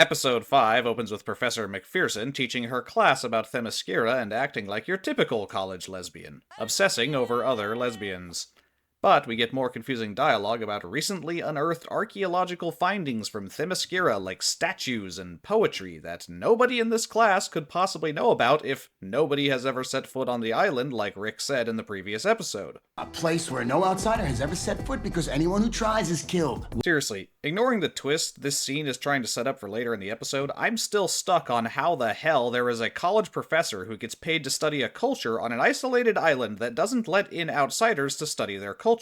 Episode 5 opens with Professor McPherson teaching her class about Themyscira and acting like your typical college lesbian, obsessing over other lesbians. But we get more confusing dialogue about recently unearthed archaeological findings from Themyscira like statues and poetry that nobody in this class could possibly know about if nobody has ever set foot on the island like Rick said in the previous episode. A place where no outsider has ever set foot because anyone who tries is killed. Seriously, ignoring the twist this scene is trying to set up for later in the episode, I'm still stuck on how the hell there is a college professor who gets paid to study a culture on an isolated island that doesn't let in outsiders to study their culture.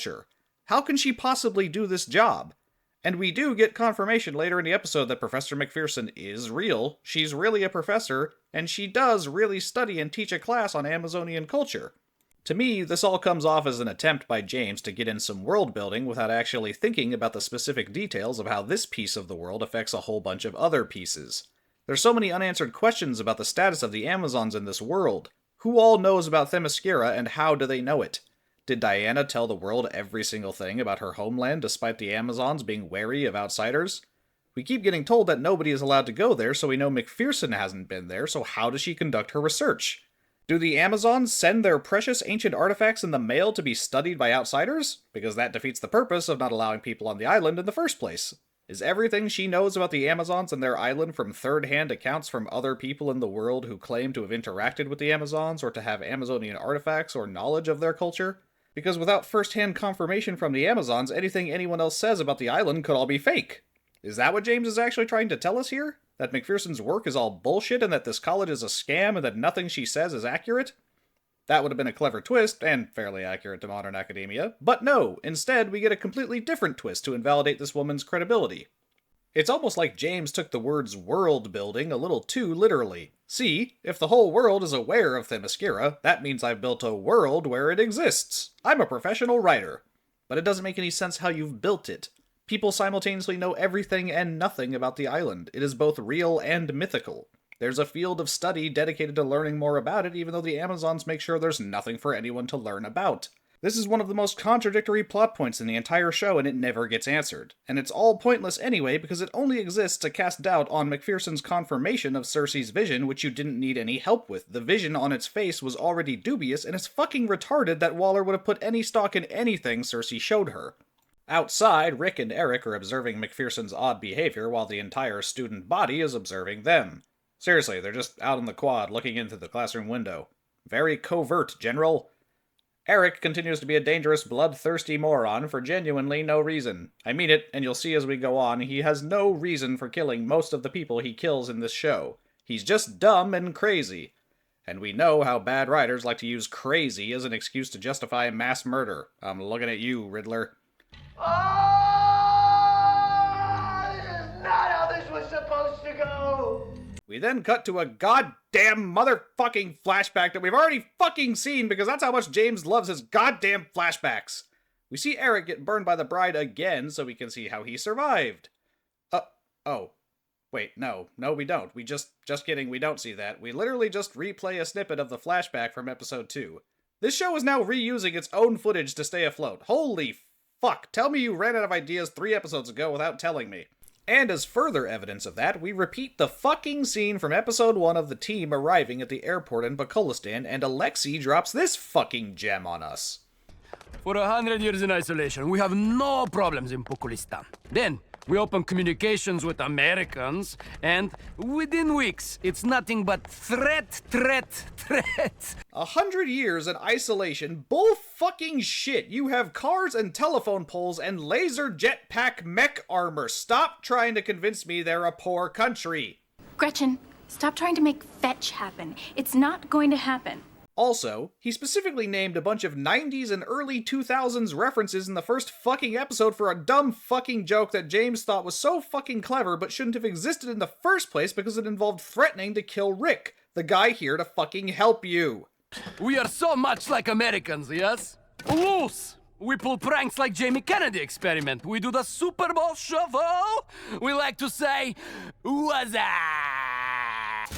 How can she possibly do this job? And we do get confirmation later in the episode that Professor McPherson is real, she's really a professor, and she does really study and teach a class on Amazonian culture. To me, this all comes off as an attempt by James to get in some world building without actually thinking about the specific details of how this piece of the world affects a whole bunch of other pieces. There's so many unanswered questions about the status of the Amazons in this world. Who all knows about Themyscira and how do they know it? Did Diana tell the world every single thing about her homeland despite the Amazons being wary of outsiders? We keep getting told that nobody is allowed to go there, so we know McPherson hasn't been there, so how does she conduct her research? Do the Amazons send their precious ancient artifacts in the mail to be studied by outsiders? Because that defeats the purpose of not allowing people on the island in the first place. Is everything she knows about the Amazons and their island from third-hand accounts from other people in the world who claim to have interacted with the Amazons or to have Amazonian artifacts or knowledge of their culture? Because without first-hand confirmation from the Amazons, anything anyone else says about the island could all be fake. Is that what James is actually trying to tell us here? That McPherson's work is all bullshit and that this college is a scam and that nothing she says is accurate? That would have been a clever twist, and fairly accurate to modern academia. But no, instead we get a completely different twist to invalidate this woman's credibility. It's almost like James took the words world building a little too literally. See, if the whole world is aware of Themyscira, that means I've built a world where it exists. I'm a professional writer. But it doesn't make any sense how you've built it. People simultaneously know everything and nothing about the island. It is both real and mythical. There's a field of study dedicated to learning more about it, even though the Amazons make sure there's nothing for anyone to learn about. This is one of the most contradictory plot points in the entire show, and it never gets answered. And it's all pointless anyway, because it only exists to cast doubt on McPherson's confirmation of Cersei's vision, which you didn't need any help with. The vision on its face was already dubious, and it's fucking retarded that Waller would have put any stock in anything Cersei showed her. Outside, Rick and Eric are observing McPherson's odd behavior while the entire student body is observing them. Seriously, they're just out in the quad looking into the classroom window. Very covert, General. Eric continues to be a dangerous, bloodthirsty moron for genuinely no reason. I mean it, and you'll see as we go on, he has no reason for killing most of the people he kills in this show. He's just dumb and crazy. And we know how bad writers like to use crazy as an excuse to justify mass murder. I'm looking at you, Riddler. This is not how this was supposed to go! We then cut to a goddamn motherfucking flashback that we've already fucking seen because that's how much James loves his goddamn flashbacks. We see Eric get burned by the bride again so we can see how he survived. Oh. Wait, no, we don't. Just kidding, we don't see that. We literally just replay a snippet of the flashback from episode 2. This show is now reusing its own footage to stay afloat. Holy fuck, tell me you ran out of ideas 3 episodes ago without telling me. And as further evidence of that, we repeat the fucking scene from episode 1 of the team arriving at the airport in Bakulistan, and Alexei drops this fucking gem on us. For 100 years in isolation, we have no problems in Bakulistan. Then, we open communications with Americans, and within weeks, it's nothing but threat. 100 years in isolation, bull fucking shit. You have cars and telephone poles and laser jetpack mech armor. Stop trying to convince me they're a poor country. Gretchen, stop trying to make fetch happen. It's not going to happen. Also, he specifically named a bunch of 90s and early 2000s references in the first fucking episode for a dumb fucking joke that James thought was so fucking clever but shouldn't have existed in the first place because it involved threatening to kill Rick, the guy here to fucking help you. We are so much like Americans, yes? Loose! We pull pranks like Jamie Kennedy experiment. We do the Super Bowl shuffle. We like to say, "What's up?"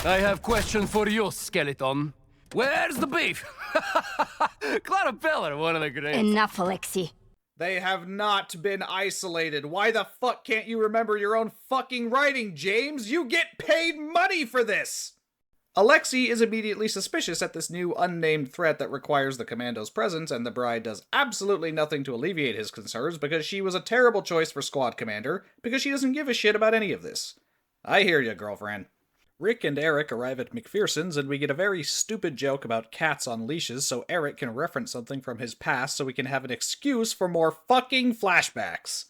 I have question for you, Skeleton. Where's the beef? Clara Peller, one of the greats. Enough, Alexei. They have not been isolated. Why the fuck can't you remember your own fucking writing, James? You get paid money for this! Alexei is immediately suspicious at this new unnamed threat that requires the Commandos' presence, and the bride does absolutely nothing to alleviate his concerns because she was a terrible choice for squad commander, because she doesn't give a shit about any of this. I hear ya, girlfriend. Rick and Eric arrive at McPherson's, and we get a very stupid joke about cats on leashes so Eric can reference something from his past so we can have an excuse for more fucking flashbacks.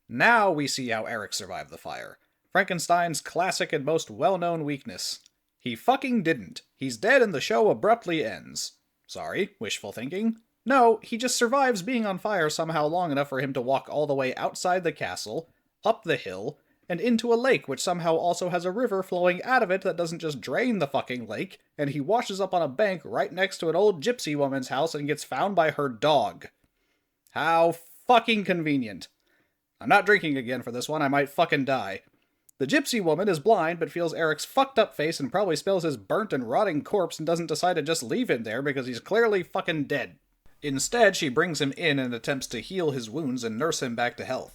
Now we see how Eric survived the fire. Frankenstein's classic and most well-known weakness. He fucking didn't. He's dead and the show abruptly ends. Sorry, wishful thinking. No, he just survives being on fire somehow long enough for him to walk all the way outside the castle, up the hill, and into a lake which somehow also has a river flowing out of it that doesn't just drain the fucking lake, and he washes up on a bank right next to an old gypsy woman's house and gets found by her dog. How fucking convenient. I'm not drinking again for this one, I might fucking die. The gypsy woman is blind but feels Eric's fucked up face and probably smells his burnt and rotting corpse and doesn't decide to just leave him there because he's clearly fucking dead. Instead, she brings him in and attempts to heal his wounds and nurse him back to health.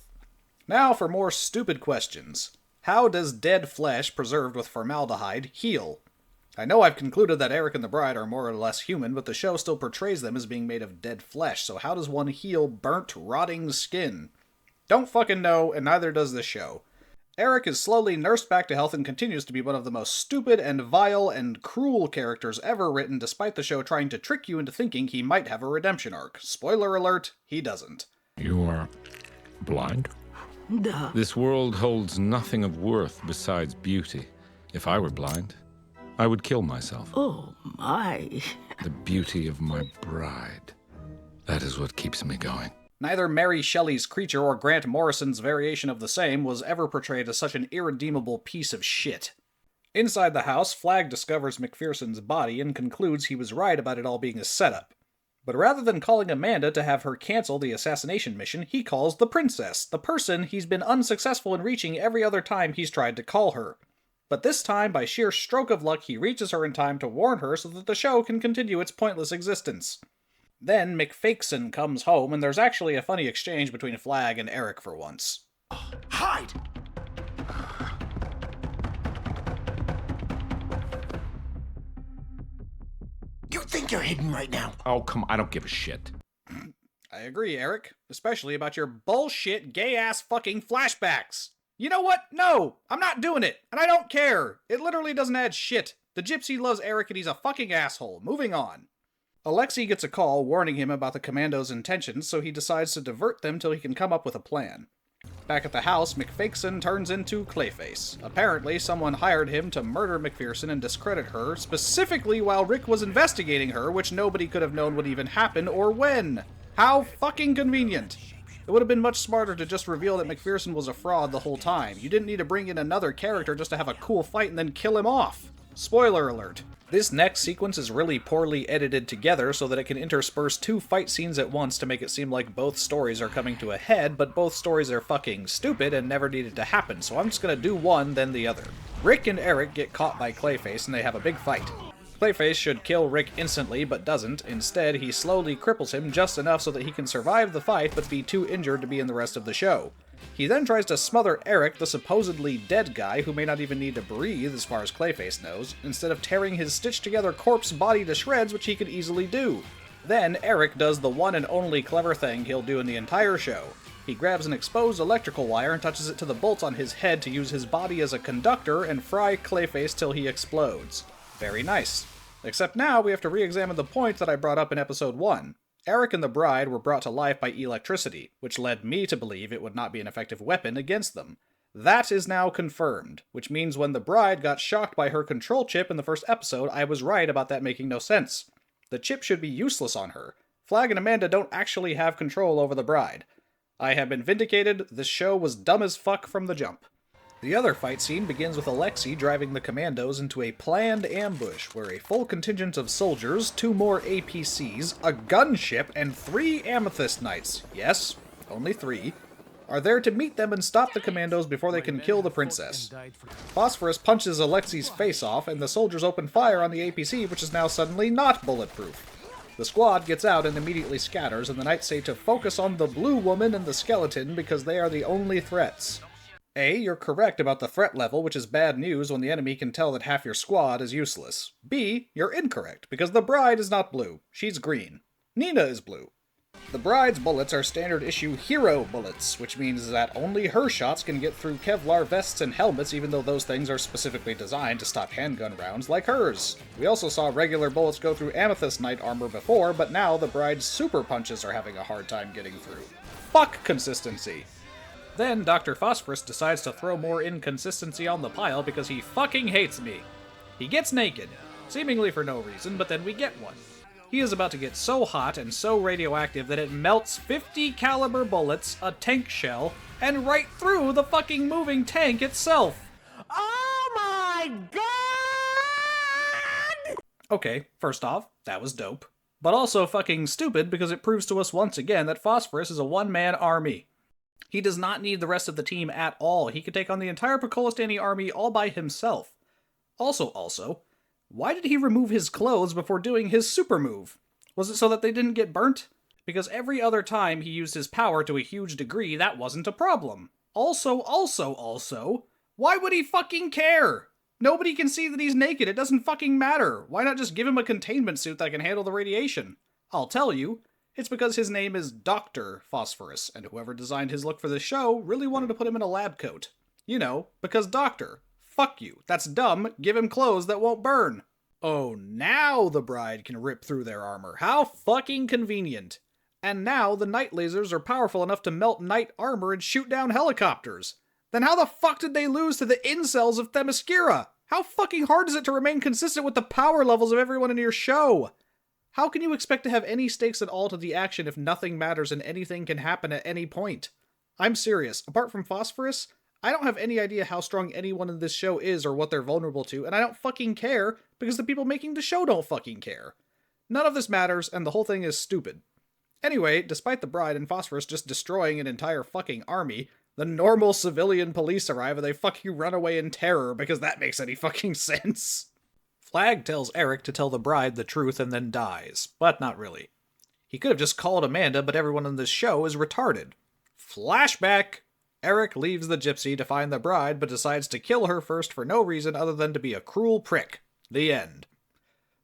Now for more stupid questions. How does dead flesh preserved with formaldehyde heal? I know I've concluded that Eric and the bride are more or less human, but the show still portrays them as being made of dead flesh, so how does one heal burnt, rotting skin? Don't fucking know, and neither does the show. Eric is slowly nursed back to health and continues to be one of the most stupid and vile and cruel characters ever written, despite the show trying to trick you into thinking he might have a redemption arc. Spoiler alert, he doesn't. You are blind? Duh. This world holds nothing of worth besides beauty. If I were blind, I would kill myself. Oh, my. The beauty of my bride. That is what keeps me going. Neither Mary Shelley's creature or Grant Morrison's variation of the same was ever portrayed as such an irredeemable piece of shit. Inside the house, Flagg discovers McPherson's body and concludes he was right about it all being a setup. But rather than calling Amanda to have her cancel the assassination mission, he calls the princess, the person he's been unsuccessful in reaching every other time he's tried to call her. But this time, by sheer stroke of luck, he reaches her in time to warn her so that the show can continue its pointless existence. Then McFakeson comes home, and there's actually a funny exchange between Flagg and Eric for once. Hide! You think you're hidden right now? Oh, come on, I don't give a shit. I agree, Eric. Especially about your bullshit, gay-ass fucking flashbacks. You know what? No! I'm not doing it! And I don't care! It literally doesn't add shit. The gypsy loves Eric and he's a fucking asshole. Moving on. Alexei gets a call warning him about the Commandos' intentions, so he decides to divert them till he can come up with a plan. Back at the house, McFakeson turns into Clayface. Apparently, someone hired him to murder McPherson and discredit her, specifically while Rick was investigating her, which nobody could have known would even happen or when. How fucking convenient. It would have been much smarter to just reveal that McPherson was a fraud the whole time. You didn't need to bring in another character just to have a cool fight and then kill him off. Spoiler alert. This next sequence is really poorly edited together so that it can intersperse two fight scenes at once to make it seem like both stories are coming to a head, but both stories are fucking stupid and never needed to happen, so I'm just gonna do one, then the other. Rick and Eric get caught by Clayface and they have a big fight. Clayface should kill Rick instantly, but doesn't. Instead, he slowly cripples him just enough so that he can survive the fight but be too injured to be in the rest of the show. He then tries to smother Eric, the supposedly dead guy who may not even need to breathe as far as Clayface knows, instead of tearing his stitched-together corpse body to shreds, which he could easily do. Then Eric does the one and only clever thing he'll do in the entire show. He grabs an exposed electrical wire and touches it to the bolts on his head to use his body as a conductor and fry Clayface till he explodes. Very nice. Except now we have to re-examine the point that I brought up in episode 1. Eric and the bride were brought to life by electricity, which led me to believe it would not be an effective weapon against them. That is now confirmed, which means when the bride got shocked by her control chip in the first episode, I was right about that making no sense. The chip should be useless on her. Flagg and Amanda don't actually have control over the bride. I have been vindicated, this show was dumb as fuck from the jump. The other fight scene begins with Alexei driving the Commandos into a planned ambush where a full contingent of soldiers, 2 more APCs, a gunship, and 3 Amethyst Knights, yes, only 3, are there to meet them and stop the Commandos before they can kill the princess. Phosphorus punches Alexei's face off, and the soldiers open fire on the APC, which is now suddenly not bulletproof. The squad gets out and immediately scatters, and the Knights say to focus on the blue woman and the skeleton because they are the only threats. A, you're correct about the threat level, which is bad news when the enemy can tell that half your squad is useless. B, you're incorrect, because the bride is not blue. She's green. Nina is blue. The bride's bullets are standard issue hero bullets, which means that only her shots can get through Kevlar vests and helmets, even though those things are specifically designed to stop handgun rounds like hers. We also saw regular bullets go through Amethyst Knight armor before, but now the bride's super punches are having a hard time getting through. Fuck consistency! Then Dr. Phosphorus decides to throw more inconsistency on the pile because he fucking hates me. He gets naked, seemingly for no reason, but then we get one. He is about to get so hot and so radioactive that it melts 50 caliber bullets, a tank shell, and right through the fucking moving tank itself. Oh my god! Okay, first off, that was dope. But also fucking stupid because it proves to us once again that Phosphorus is a one-man army. He does not need the rest of the team at all. He could take on the entire Pokolistani army all by himself. Also, why did he remove his clothes before doing his super move? Was it so that they didn't get burnt? Because every other time he used his power to a huge degree, that wasn't a problem. Also, why would he fucking care? Nobody can see that he's naked. It doesn't fucking matter. Why not just give him a containment suit that can handle the radiation? I'll tell you. It's because his name is Dr. Phosphorus, and whoever designed his look for this show really wanted to put him in a lab coat. You know, because doctor. Fuck you. That's dumb. Give him clothes that won't burn. Oh, now the bride can rip through their armor. How fucking convenient. And now the night lasers are powerful enough to melt knight armor and shoot down helicopters. Then how the fuck did they lose to the incels of Themyscira? How fucking hard is it to remain consistent with the power levels of everyone in your show? How can you expect to have any stakes at all to the action if nothing matters and anything can happen at any point? I'm serious. Apart from Phosphorus, I don't have any idea how strong anyone in this show is or what they're vulnerable to, and I don't fucking care because the people making the show don't fucking care. None of this matters, and the whole thing is stupid. Anyway, despite the bride and Phosphorus just destroying an entire fucking army, the normal civilian police arrive and they fucking run away in terror because that makes any fucking sense. Flag tells Eric to tell the bride the truth and then dies, but not really. He could have just called Amanda, but everyone in this show is retarded. Flashback! Eric leaves the gypsy to find the bride, but decides to kill her first for no reason other than to be a cruel prick. The end.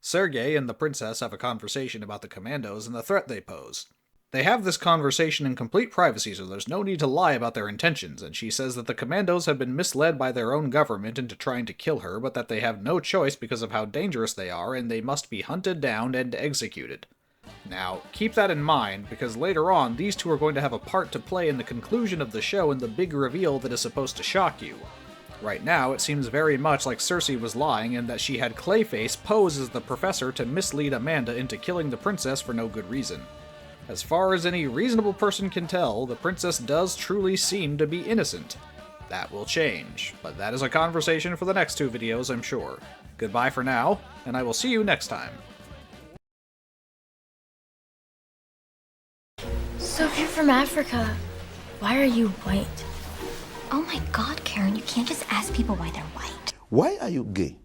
Sergei and the princess have a conversation about the Commandos and the threat they pose. They have this conversation in complete privacy, so there's no need to lie about their intentions, and she says that the Commandos have been misled by their own government into trying to kill her, but that they have no choice because of how dangerous they are, and they must be hunted down and executed. Now, keep that in mind, because later on, these two are going to have a part to play in the conclusion of the show and the big reveal that is supposed to shock you. Right now, it seems very much like Cersei was lying and that she had Clayface pose as the professor to mislead Amanda into killing the princess for no good reason. As far as any reasonable person can tell, the princess does truly seem to be innocent. That will change, but that is a conversation for the next two videos, I'm sure. Goodbye for now, and I will see you next time. So if you're from Africa, why are you white? Oh my god, Karen, you can't just ask people why they're white. Why are you gay?